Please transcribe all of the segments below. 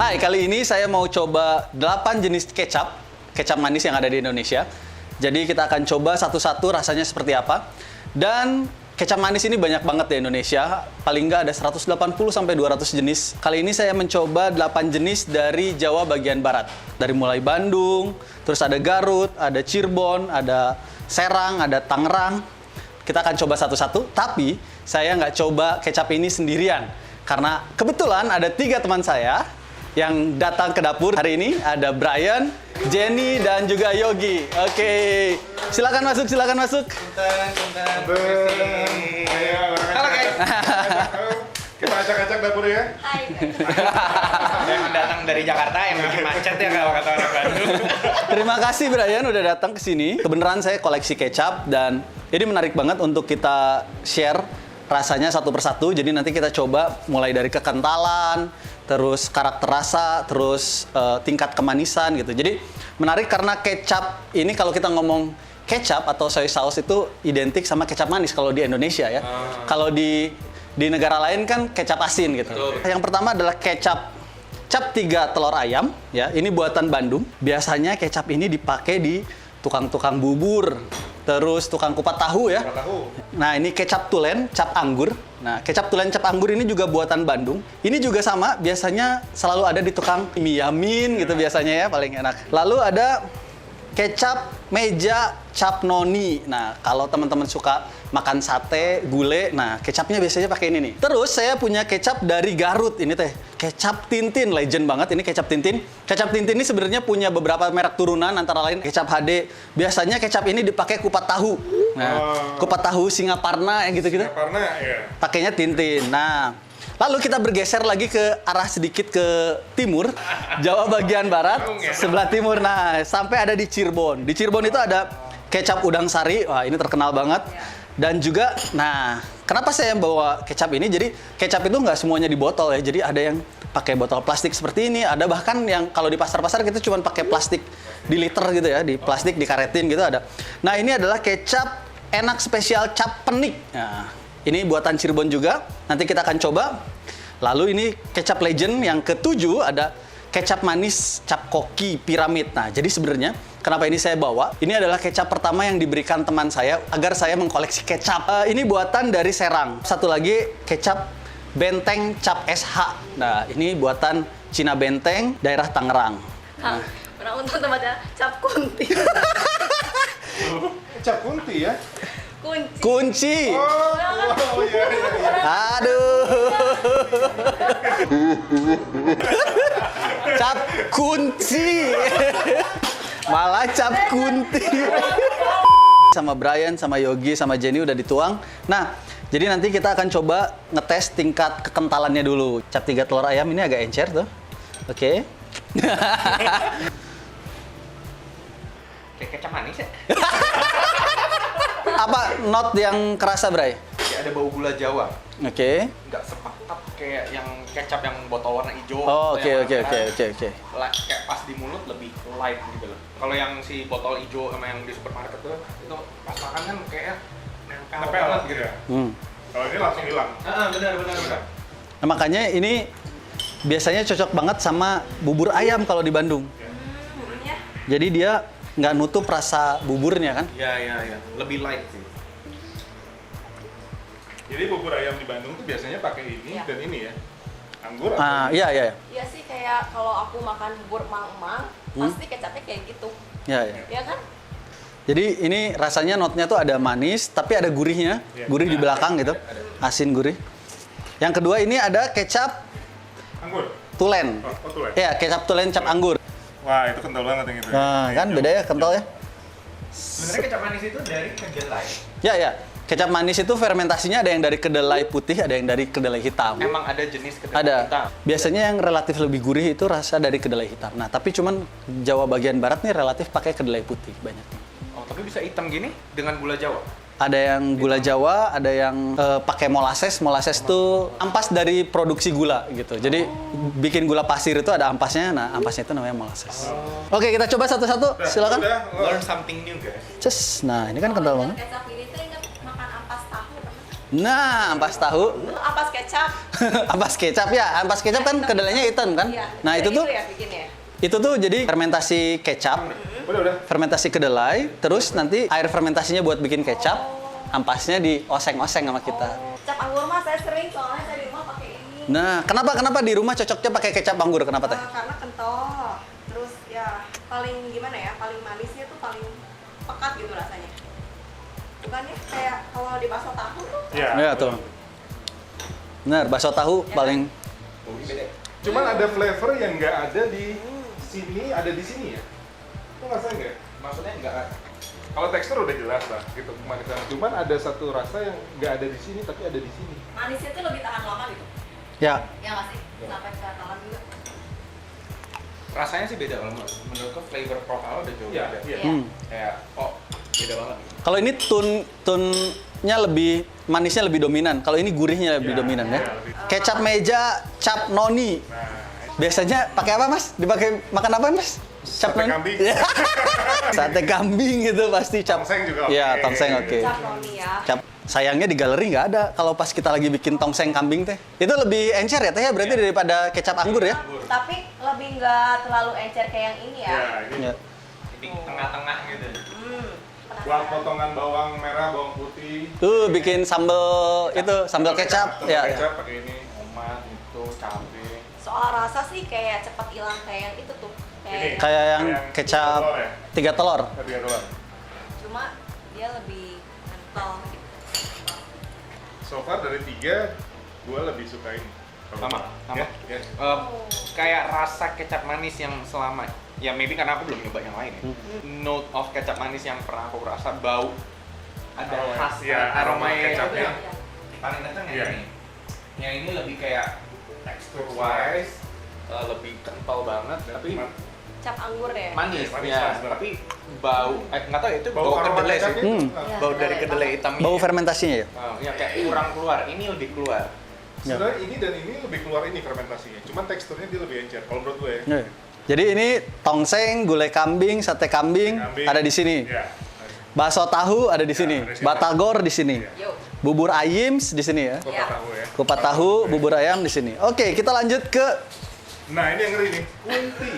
Hai, kali ini saya mau coba 8 jenis kecap manis yang ada di Indonesia. Jadi kita akan coba satu-satu rasanya seperti apa. Dan kecap manis ini banyak banget di Indonesia. Paling nggak ada 180 sampai 200 jenis. Kali ini saya mencoba 8 jenis dari Jawa bagian barat. Dari mulai Bandung, terus ada Garut, ada Cirebon, ada Serang, ada Tangerang. Kita akan coba satu-satu, tapi saya nggak coba kecap ini sendirian. Karena kebetulan ada 3 teman saya yang datang ke dapur hari ini. Ada Brian, Jenny, dan juga Yogi. Oke, silakan masuk, silakan masuk. Halo guys. Kita acak-acak dapur ya. Hai. Yang datang dari Jakarta yang bikin macet ya kalau kata orang Bandung. Terima kasih Brian udah datang ke sini. Kebenaran saya koleksi kecap dan ini menarik banget untuk kita share rasanya satu persatu. Jadi nanti kita coba mulai dari kekentalan, terus karakter rasa, terus tingkat kemanisan gitu. Jadi menarik karena kecap ini kalau kita ngomong kecap atau soy sauce itu identik sama kecap manis kalau di Indonesia ya. Kalau di negara lain kan kecap asin gitu. Yang pertama adalah kecap cap 3 telur ayam ya. Ini buatan Bandung. Biasanya kecap ini dipakai di tukang-tukang bubur, terus tukang kupat tahu ya. Nah, ini kecap tulen, cap anggur. Nah, kecap tulen cap anggur ini juga buatan Bandung. Ini juga sama, biasanya selalu ada di tukang mie yamin gitu biasanya ya, paling enak. Lalu ada kecap meja cap noni. Nah, kalau teman-teman suka makan sate, gulai, nah kecapnya biasanya pakai ini nih. Terus saya punya kecap dari Garut. Ini teh kecap Tintin, legend banget ini kecap Tintin. Kecap Tintin ini sebenarnya punya beberapa merek turunan, antara lain kecap HD. Biasanya kecap ini dipakai kupat tahu. Nah, kupat tahu Singaparna yang gitu-gitu. Singaparna ya. Pakainya Tintin. Nah, lalu kita bergeser lagi ke arah sedikit ke timur, Jawa bagian barat, sebelah timur. Nah, sampai ada di Cirebon. Di Cirebon itu ada kecap udang sari. Wah, ini terkenal banget. Dan juga, nah, kenapa saya bawa kecap ini? Jadi, kecap itu nggak semuanya di botol ya. Jadi, ada yang pakai botol plastik seperti ini. Ada bahkan yang kalau di pasar-pasar kita cuma pakai plastik di liter gitu ya. Di plastik, dikaretin gitu ada. Nah, ini adalah kecap enak spesial cap penik. Nah, ini buatan Cirebon juga. Nanti kita akan coba. Lalu ini kecap legend yang ke-7 ada kecap manis cap koki piramid. Nah, jadi sebenarnya kenapa ini saya bawa? Ini adalah kecap pertama yang diberikan teman saya agar saya mengkoleksi kecap. Ini buatan dari Serang. Satu lagi kecap Benteng cap SH. Nah, ini buatan Cina Benteng, daerah Tangerang. Kang, pernah untuk tempatnya cap kunti. Kecap kunti ya. Kunci. Oh iya. Aduh. Cap kunci. Malah cap kunti. Sama Brian, sama Yogi, sama Jenny udah dituang. Nah, jadi nanti kita akan coba ngetes tingkat kekentalannya dulu. Cap 3 telur ayam ini agak encer tuh. Oke. Kayak kecap manis ya? Apa not yang kerasa, Bray? Kayak ada bau gula Jawa. Oke. Nggak sepekat kayak yang kecap yang botol warna hijau. Oh, atau oke. yang kayak pas di mulut lebih light gitu loh. Kalau yang si botol hijau sama yang di supermarket tuh, itu pas makan kan kayak nempel banget gitu ya. Kalau ini langsung hilang. Benar. Nah, makanya ini biasanya cocok banget sama bubur ayam kalau di Bandung. Jadi dia nggak nutup rasa buburnya kan? Iya. Lebih light sih. Jadi bubur ayam di Bandung tuh biasanya pakai ini dan ini ya. Anggur Ah, atau iya. Iya sih, kayak kalau aku makan bubur mang-mang, pasti kecapnya kayak gitu. Iya. Ya kan? Jadi ini rasanya notnya tuh ada manis, tapi ada gurihnya, gurih di belakang gitu, asin gurih. Yang kedua ini ada kecap anggur. tulen. Oh, tulen. Iya, kecap tulen cap anggur. Wah, itu kental banget yang itu. Nah, kan beda ya kental ya? Sebenarnya kecap manis itu dari kedelai. Ya. Kecap manis itu fermentasinya ada yang dari kedelai putih, ada yang dari kedelai hitam. Emang ada jenis kedelai Ada. hitam? Biasanya yang relatif lebih gurih itu rasa dari kedelai hitam. Nah, tapi cuman Jawa bagian barat nih relatif pakai kedelai putih banyak. Oh, tapi bisa hitam gini dengan gula Jawa? Ada yang gula Jawa, ada yang pakai molasses. Molasses itu ampas dari produksi gula gitu. Jadi bikin gula pasir itu ada ampasnya. Nah, ampasnya itu namanya molasses. Oke, kita coba satu-satu. Silakan. Udah, Learn something new guys. Nah, ini kan kental banget. Kecap ini tuh ingat makan ampas tahu. Nah, ampas tahu. Ampas kecap. Ampas kecap ya. Ampas kecap kan kedelainya hitam kan? Iya. Nah, itu tuh ya bikinnya. itu tuh jadi fermentasi kecap, Udah. fermentasi kedelai, terus nanti air fermentasinya buat bikin kecap, ampasnya dioseng-oseng sama kita. Kecap anggur mah saya sering soalnya saya di rumah pakai ini. Nah, kenapa di rumah cocoknya pakai kecap anggur? Kenapa teh? Karena kental. Terus ya paling gimana ya? Paling manisnya tuh paling pekat gitu rasanya. Bukannya kayak kalau di bakso tahu tuh. Ya. Ya tuh. Benar, bakso tahu Ya, paling Cuman ada flavor yang nggak ada di sini, ada di sini ya. Itu ngerasain nggak? Maksudnya nggak Kalau tekstur udah jelas lah, gitu kemanisan. Cuman ada satu rasa yang nggak ada di sini, tapi ada di sini. Manisnya tuh lebih tahan lama gitu. ya. Ya nggak sih? Sampai ketalan juga. rasanya sih beda kalau menurutku flavor profile udah jauh Iya, beda. iya. Hmm. Kayak beda banget. Kalau ini tunnya lebih manisnya lebih dominan. Kalau ini gurihnya lebih Ya, dominan ya. lebih. Kecap meja, cap noni. Nah, Biasanya pakai apa, Mas? Dipakai makan apa, Mas? Cap Sate noni? kambing. Iya. Sate kambing gitu pasti cap. Tongseng juga oke. Iya, tongseng oke. Kecap noni ya. Cap. Sayangnya di galeri nggak ada kalau pas kita lagi bikin tongseng kambing teh. Itu lebih encer ya teh ya berarti daripada kecap anggur ya? Tapi lebih nggak terlalu encer kayak yang ini ya. ya ini Ya. Di tengah-tengah gitu. Penasaran. buat potongan bawang merah, bawang putih. Tuh bikin sambel itu sambal kecap Sambal ya. kecap pakai ini. Tomat itu cabe. Soal rasa sih kayak cepat hilang kayak yang itu tuh. Ini. Kayak yang Kayak kecap telur ya? 3 telur. Tadi doang. Cuma dia lebih kental gitu. So far dari 3, gue lebih suka ini. Kalau Sama, gua. sama. Ya, ya. Kayak rasa kecap manis yang selama ya maybe karena aku belum nyoba yang lain ya. Note of kecap manis yang pernah aku rasa bau ada Aroma, khas ya, aroma kecapnya. Iya. paling kenceng Iya. ya ini. Yang ini lebih kayak texture wise lebih kental banget tapi Cap anggur deh. manis, Manis, ya. manis. Tapi bau nggak tahu itu Bau bau aroma kedelai sih. kecapnya Hmm. itu kenapa? Bau dari kedelai hitam Bau fermentasinya ya? ya kayak kurang keluar. Ini lebih keluar. Sebenarnya ini dan ini lebih keluar ini fermentasinya. Cuman teksturnya dia lebih encer. Kalau menurut gue ya. Ya. Jadi ini tongseng, gulai kambing, sate kambing, Kambing. ada di sini. Ya. Bakso tahu ada di Ya, sini. ada di sini. Batagor di sini. Iya. Yuk. Bubur ayam di sini ya. Kupat Ya. tahu ya. Kupat tahu, bubur ayam di sini. Oke, kita lanjut ke Nah ini yang ngeri nih. Kunti.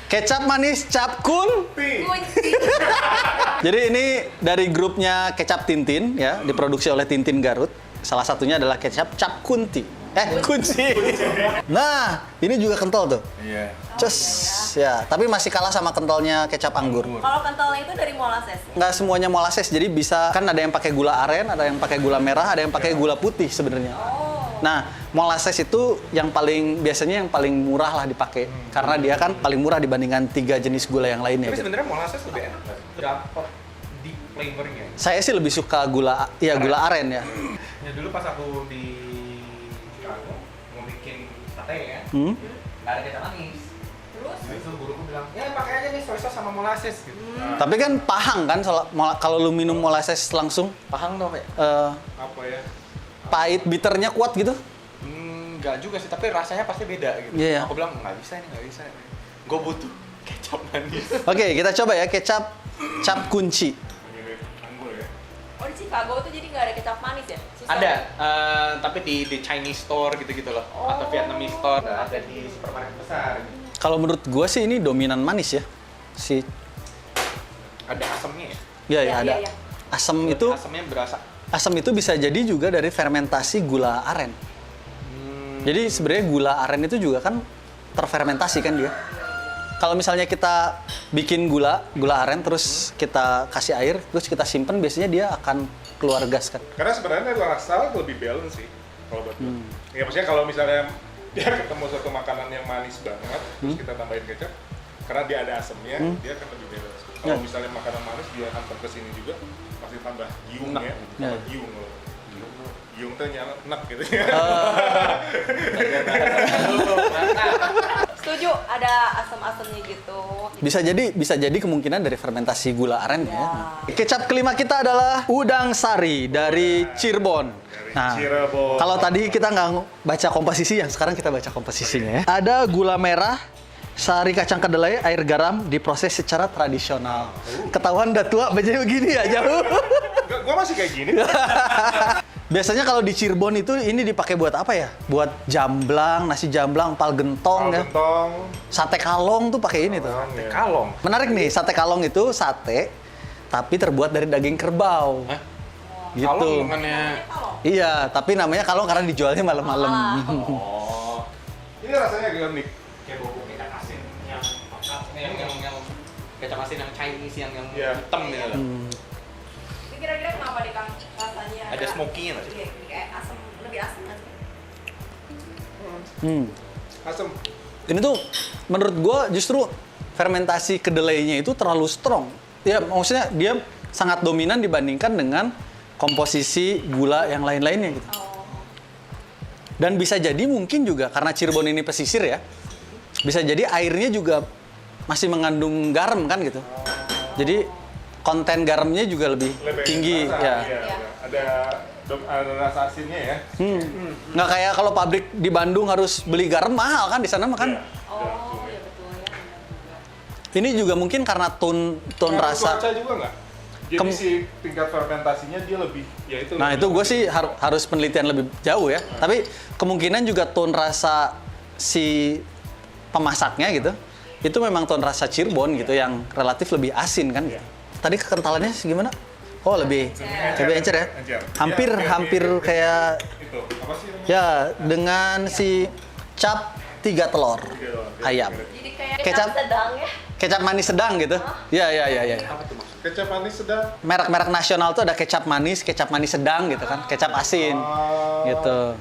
kecap manis cap kun. Kunci. Jadi ini dari grupnya Kecap Tintin ya, diproduksi oleh Tintin Garut. Salah satunya adalah kecap cap kunti. Kunci. Nah, ini juga kental tuh. Iya. Cus, ya. Tapi masih kalah sama kentalnya kecap anggur. Kalau kentalnya itu dari molasses. Nggak semuanya molasses, jadi bisa kan ada yang pakai gula aren, ada yang pakai gula merah, ada yang pakai gula putih sebenarnya. Oh. Nah, molasses itu yang biasanya yang paling murah lah dipakai, karena dia kan paling murah dibandingkan 3 jenis gula yang lainnya. Tapi gitu. sebenarnya molasses lebih enak nggak sih? Dapat deep flavornya. Saya sih lebih suka gula aren ya. Ya dulu pas aku di Chicago mau bikin sate ya, Hmm? nggak ada kecap manis. Terus? Itu guruku bilang, ya pakai aja nih soy sauce sama molasses gitu. Tapi kan pahang kan kalau lu minum molasses langsung Pahang dong ya? Apa ya? pahit bitternya kuat gitu. Nggak juga sih, tapi rasanya pasti beda gitu. Iya, iya. Aku bilang nggak bisa nih. Gue butuh kecap manis. Oke, kita coba ya kecap cap kunci. Mirip anggur ya. Oh di Chicago tuh jadi nggak ada kecap manis ya? Susah Ada, ya? tapi di Chinese store gitu-gitu loh, atau Oh. Vietnamese store, ada di supermarket besar. Kalau menurut gua sih ini dominan manis ya. Si Ada asamnya ya. ya Iya, ada. iya, iya. Asam itu Asamnya berasa. asam itu bisa jadi juga dari fermentasi gula aren. Jadi sebenarnya gula aren itu juga kan terfermentasi kan dia. Kalau misalnya kita bikin gula aren terus kita kasih air terus kita simpen biasanya dia akan keluar gas kan. Karena sebenarnya rasa lebih balance sih kalau buat gue. Ya maksudnya kalau misalnya dia ketemu satu makanan yang manis banget, terus kita tambahin kecap, karena dia ada asamnya, dia akan lebih balance. Kalau Ya. misalnya makanan manis dia akan ke sini juga, pasti tambah giung ya, tambah Ya. giung loh. Giung tuh enak gitu ya. Setuju, ada asam-asamnya gitu. Bisa jadi kemungkinan dari fermentasi gula aren ya. Ya. Kecap kelima kita adalah udang sari dari Cirebon. Nah, Cirebon. kalau tadi kita nggak baca komposisi, yang sekarang kita baca komposisinya ya. Ada gula merah, sari kacang kedelai, air garam diproses secara tradisional. Ketahuan udah tua bacanya begini ya jauh. Gua masih kayak gini. Biasanya kalau di Cirebon itu ini dipakai buat apa ya? Buat jamblang, nasi jamblang, empal gentong ya. Gentong. Sate kalong tuh pakai ini tuh. Iya. Kalong. Menarik nih, sate kalong itu sate tapi terbuat dari daging kerbau. Hah? Gitu. Kalong bukannya... Kalau Iya, tapi namanya kalong karena dijualnya malam-malam. Oh. Ini rasanya agak unik. Kayak bubuk kecap asin yang yang kecap asin yang Chinese yang Iya. hitam gitu loh. ini kira-kira kenapa nih Kang rasanya? Ada smoky-nya nggak sih? Iya, kayak asam, lebih asam nggak sih? Hmm. Asem. Ini tuh menurut gua justru fermentasi kedelainya itu terlalu strong. Ya, maksudnya dia sangat dominan dibandingkan dengan komposisi gula yang lain-lainnya gitu. Oh, Dan bisa jadi mungkin juga karena Cirebon ini pesisir ya, bisa jadi airnya juga masih mengandung garam kan gitu. Jadi konten garamnya juga lebih tinggi rasa, ya. Iya. Ada rasa asinnya ya. Nggak kayak kalau pabrik di Bandung harus beli garam mahal kan, di sana mah kan. Iya. oh ya betul ya, benar juga. Ini juga mungkin karena tone Pengaruh rasa. cuaca juga nggak? Jadi si tingkat fermentasinya dia lebih, ya itu. Nah itu gue sih harus penelitian lebih jauh ya. Tapi kemungkinan juga tone rasa si pemasaknya gitu, itu memang tone rasa Cirebon gitu yang relatif lebih asin kan. Gitu. Tadi kekentalannya gimana? Oh lebih encer ya. Encer. Hampir Iya, hampir iya, iya. kayak Itu apa sih namanya? ya dengan si cap 3 telur ayam. Jadi kayak Kecap. sedang ya. Kecap manis sedang gitu. Ya. Apa tuh maksudnya? Kecap manis sedang. Merek-merek nasional tuh ada kecap manis sedang gitu kan, kecap asin gitu.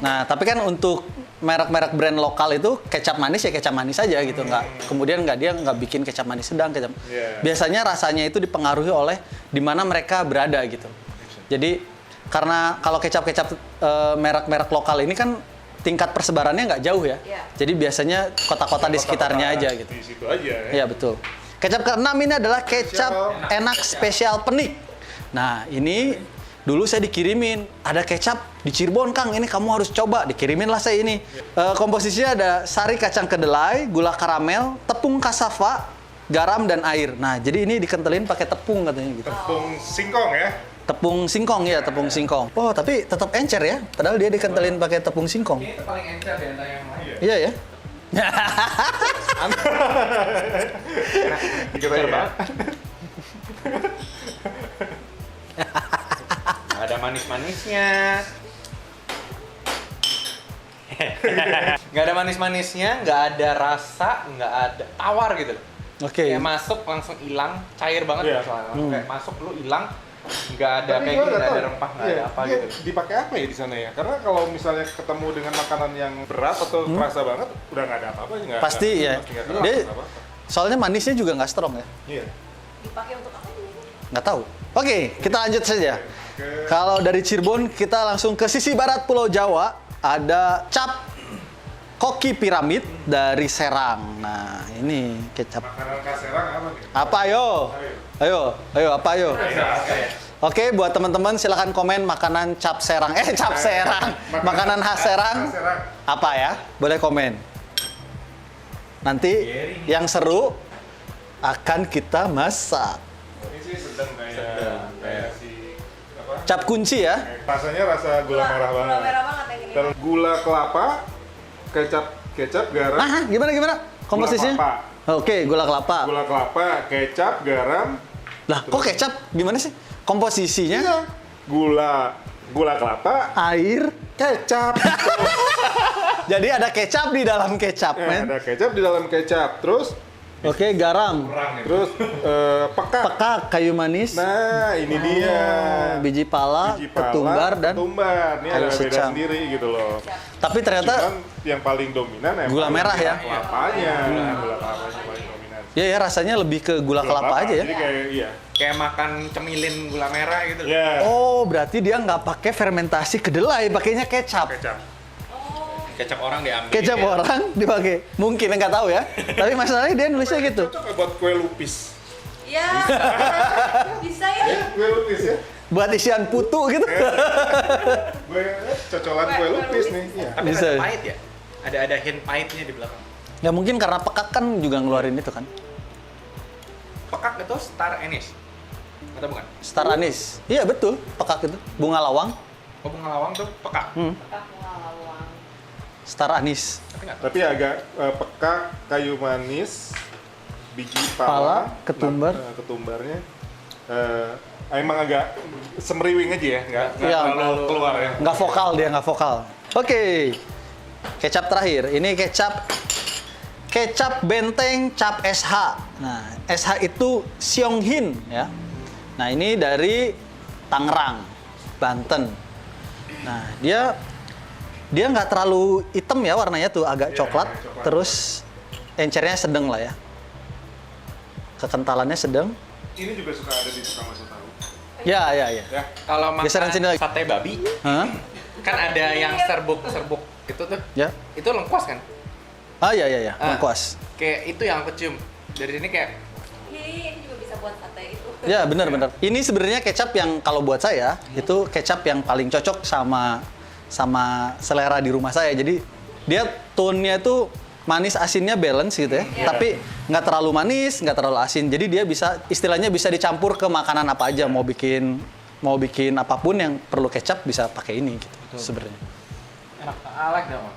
Nah, tapi kan untuk merek-merek brand lokal itu kecap manis ya kecap manis aja gitu, kemudian dia nggak bikin kecap manis sedang, kecap. Yeah. Biasanya rasanya itu dipengaruhi oleh di mana mereka berada gitu. Jadi karena kalau kecap-kecap merek-merek lokal ini kan tingkat persebarannya nggak jauh ya. Iya. Jadi biasanya kota-kota di sekitarnya aja gitu. Di situ aja ya. Iya betul. Kecap keenam ini adalah kecap enak spesial penik. Nah ini dulu saya dikirimin ada kecap di Cirebon Kang, ini kamu harus coba. Dikirimin lah saya ini. Komposisinya ada sari kacang kedelai, gula karamel, tepung kasava, garam dan air. Nah jadi ini dikentelin pakai tepung katanya gitu. Tepung singkong ya. Tepung singkong ya, tepung singkong. Oh tapi tetap encer ya, padahal dia dikentelin pakai tepung singkong. Ini itu paling encer di antara yang lain. Iya ya. Gitu ya. Nggak ada manis-manisnya. Nggak ada manis-manisnya, nggak ada rasa, nggak ada tawar gitu loh. Oke. Kayak masuk langsung hilang, cair banget Iya. soalnya. Langsung kayak masuk lu hilang, nggak ada Tapi kayak gua gitu, nggak nggak ada tahu. rempah, nggak Iya, ada apa dia gitu. Dipakai apa ya di sana ya? Karena kalau misalnya ketemu dengan makanan yang berat atau kerasa banget, udah nggak ada apa-apa. Pasti ya. Pasti nggak kerasa Dia apa-apa. soalnya manisnya juga nggak strong ya. Iya. Dipakai untuk apa nih? Nggak tahu. Oke, kita lanjut saja. Kalau dari Cirebon, kita langsung ke sisi barat Pulau Jawa. Ada cap koki piramid dari Serang. Nah, ini kecap. Makanan khas Serang apa nih? Apa ayo? Ayo, apa ayo? Iya. Oke, buat teman-teman silakan komen makanan cap Serang. Cap Serang. Makanan khas Serang. Khas Serang. Apa ya? Boleh komen. Nanti yang seru akan kita masak. Ini sih sedang kayak si apa? Cap kunci ya. Rasanya rasa gula merah Gula banget. merah banget yang ini. Terus gula kelapa, kecap, garam. Nah, gimana? Komposisinya? Gula kelapa. Oke, gula kelapa. Gula kelapa, kecap, garam. Lah, kok kecap? Gimana sih? Komposisinya? Iya. Gula kelapa, Air. kecap. Jadi ada kecap di dalam kecap, men. Ada kecap di dalam kecap. Terus Oke, garam. terus pekat. Pekak, kayu manis. Nah, ini dia. Biji pala, Biji pala, ketumbar, dan ketumbar. Ini kayu ada beda secang. sendiri gitu loh. tapi ternyata Cuman yang paling dominan emang Gula merah ya? Kelapanya. Gula kelapanya paling dominan. ya rasanya lebih ke gula kelapa aja ya. Jadi kayak iya. Kayak makan cemilin gula merah gitu loh. Ya. Oh, berarti dia nggak pakai fermentasi kedelai, pakainya kecap. Kecap. Kecap orang diambil. Kecap ya. orang dipakai. Mungkin nggak tahu ya. Tapi masalahnya dia nulisnya gitu. Cocok nggak buat kue lupis. Iya. Bisa ya? Ya, kue lupis ya. Buat isian putu gitu. Gue cocolan kue lupis nih. Iya. Tapi Bisa. ada pahit ya? Ada hint pahitnya di belakang. Ya mungkin karena pekak kan juga ngeluarin itu kan. Pekak itu star anise. Atau bukan? Star anis. Iya betul, pekak itu. Bunga lawang, Oh, bunga lawang tuh peka. Pekak bunga lawang. star anis. Tapi nggak tahu. Tapi agak peka, kayu manis, biji Pala, pala, ketumbar. ketumbarnya. Emang agak semeriwing aja ya, nggak Iya, terlalu keluar ya. Nggak vokal dia, nggak vokal. Oke, kecap terakhir. Ini kecap benteng cap SH. Nah, SH itu Seonghin ya. Nah, ini dari Tangerang, Banten. Nah, dia nggak terlalu hitam ya warnanya tuh, agak Iya, coklat. agak coklat. Terus encernya sedang lah ya. Kekentalannya sedang. Ini juga suka ada di tukang bakso tahu. Ya. Ya, Kalau makan Geseran sini lagi. sate babi, Hah? kan ada yang serbuk-serbuk itu tuh. Ya. Itu lengkuas kan? Ah, ya. Ah. Lengkuas. Kayak itu yang aku cium. Dari sini kayak Ini juga bisa buat sate itu. Ya benar. Ini sebenarnya kecap yang kalau buat saya itu kecap yang paling cocok sama selera di rumah saya. Jadi dia tone-nya itu manis asinnya balance gitu ya. Iya. Tapi nggak terlalu manis, nggak terlalu asin. Jadi dia bisa istilahnya bisa dicampur ke makanan apa aja. Mau bikin apapun yang perlu kecap bisa pakai ini gitu sebenarnya. enak. I like that one.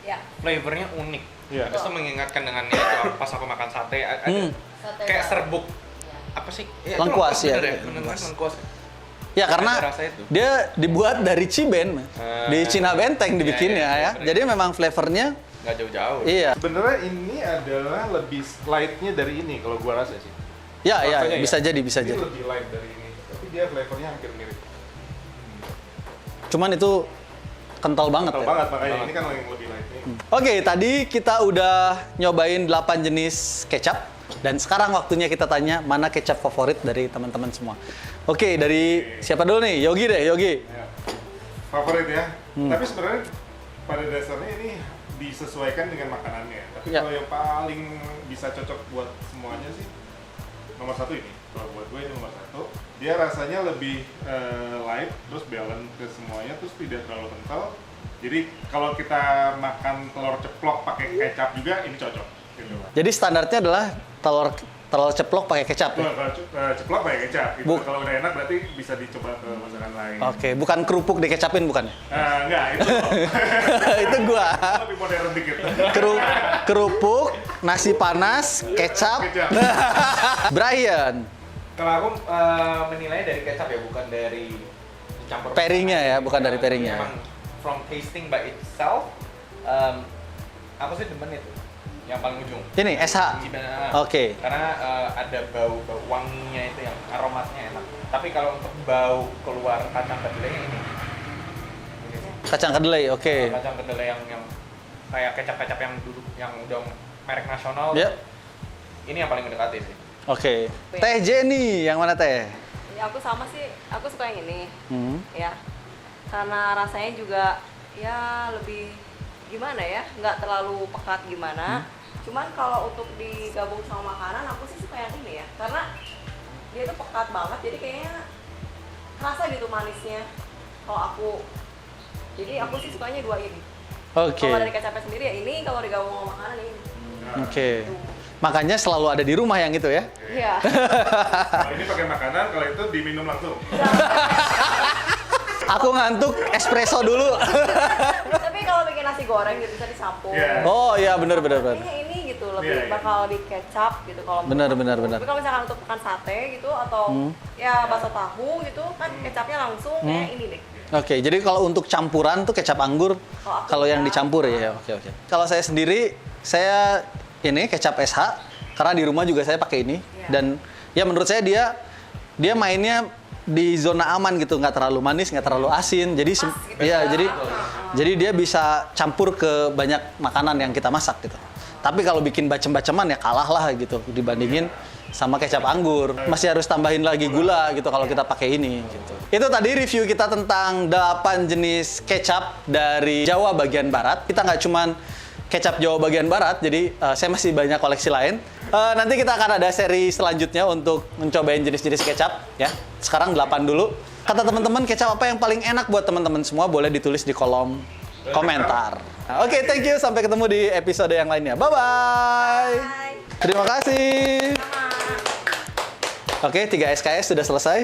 Ya. Flavornya unik. Iya. Habis itu mengingatkan dengan itu pas aku makan sate ada Sate kayak bawang. serbuk. Ya. Apa sih? Lengkuas, ya. bener Lengkuas. Lengkuas. Ya karena Ada rasa itu. dia dibuat dari Ciben, di Cina Benteng dibikinnya iya, ya. bener. Jadi memang flavornya Nggak jauh-jauh. iya. sebenarnya ini adalah lebih lightnya dari ini kalau gua rasa sih. Ya, Rasanya bisa ya. jadi, bisa Ini jadi. lebih light dari ini, tapi dia flavornya hampir mirip. Cuman itu kental banget Kental ya. banget makanya ini kan yang lebih light nih. Oke, tadi kita udah nyobain 8 jenis kecap dan sekarang waktunya kita tanya mana kecap favorit dari teman-teman semua. Oke, dari siapa dulu nih? Yogi deh, Yogi. Ya. Favorit ya. Tapi sebenarnya pada dasarnya ini disesuaikan dengan makanannya. Tapi Ya. kalau yang paling bisa cocok buat semuanya sih nomor 1 ini. Kalau buat gue ini nomor 1. Dia rasanya lebih light, terus balance ke semuanya, terus tidak terlalu kental. Jadi kalau kita makan telur ceplok pakai kecap juga ini cocok. Gitu. Jadi standarnya adalah telur ceplok pakai kecap ya? Telur ceplok pakai kecap. Gitu. Bu- Kalau udah enak berarti bisa dicoba ke masakan lain. Oke, bukan kerupuk dikecapin bukan ya? Enggak, itu Itu gua. lebih modern dikit. Kerupuk, nasi panas, kecap. Kecap. Brian, Kalau aku menilai dari kecap ya, bukan dari dicampur. Pairingnya ya, bukan dari pairingnya. Memang from tasting by itself, aku sih demen itu. Yang paling ujung. ini SH. Oke. Karena ada bau wanginya itu yang aromatnya enak. Tapi kalau untuk bau keluar kacang kedelai yang ini. Kacang kedelai, oke. Kacang kedelai yang kayak kecap-kecap yang duduk yang udah merek nasional. Ya. Ini yang paling mendekati sih. Oke. Teh Jenny, yang mana teh? Ya aku sama sih, aku suka yang ini. Hmm. Ya. Karena rasanya juga ya lebih gimana ya, nggak terlalu pekat gimana. Cuman kalau untuk digabung sama makanan, aku sih suka yang ini ya. Karena dia tuh pekat banget, jadi kayaknya kerasa gitu manisnya. Kalau aku, jadi aku sih sukanya dua ini. Oke. Kalau dari kecapnya sendiri ya ini, kalau digabung sama makanan ini. Oke. Makanya selalu ada di rumah yang itu ya. Iya. Kalau ini pakai makanan, kalau itu diminum langsung. Aku ngantuk espresso dulu. Tapi kalau bikin nasi goreng gitu bisa dicampur. Iya. Oh iya, benar. Kayaknya ini gitu lebih Iya, iya. bakal di kecap gitu kalau Benar, menurut benar, aku. benar. Tapi kalau misalkan untuk makan sate gitu atau ya bakso tahu gitu kan kecapnya langsung kayak ini deh. Oke, jadi kalau untuk campuran tuh kecap anggur, Kalau aku kalau yang suka. dicampur ya, oke. Kalau saya sendiri, saya ini kecap SH, karena di rumah juga saya pakai ini. Iya. Dan ya menurut saya dia mainnya di zona aman gitu, nggak terlalu manis, nggak terlalu asin. Jadi Pas gitu ya, ya. jadi dia bisa campur ke banyak makanan yang kita masak gitu. Tapi kalau bikin bacem-baceman ya kalah lah gitu dibandingin sama kecap anggur. Masih harus tambahin lagi gula gitu kalau kita pakai ini gitu. Itu tadi review kita tentang 8 jenis kecap dari Jawa bagian barat. Kita nggak cuman kecap Jawa bagian barat, jadi saya masih banyak koleksi lain. Nanti kita akan ada seri selanjutnya untuk mencobain jenis-jenis kecap ya. Sekarang 8 dulu. Kata teman-teman kecap apa yang paling enak buat teman-teman semua boleh ditulis di kolom komentar. Oke, thank you. Sampai ketemu di episode yang lainnya. Bye-bye. Bye. Terima kasih. Sama. Oke, 3 SKS sudah selesai.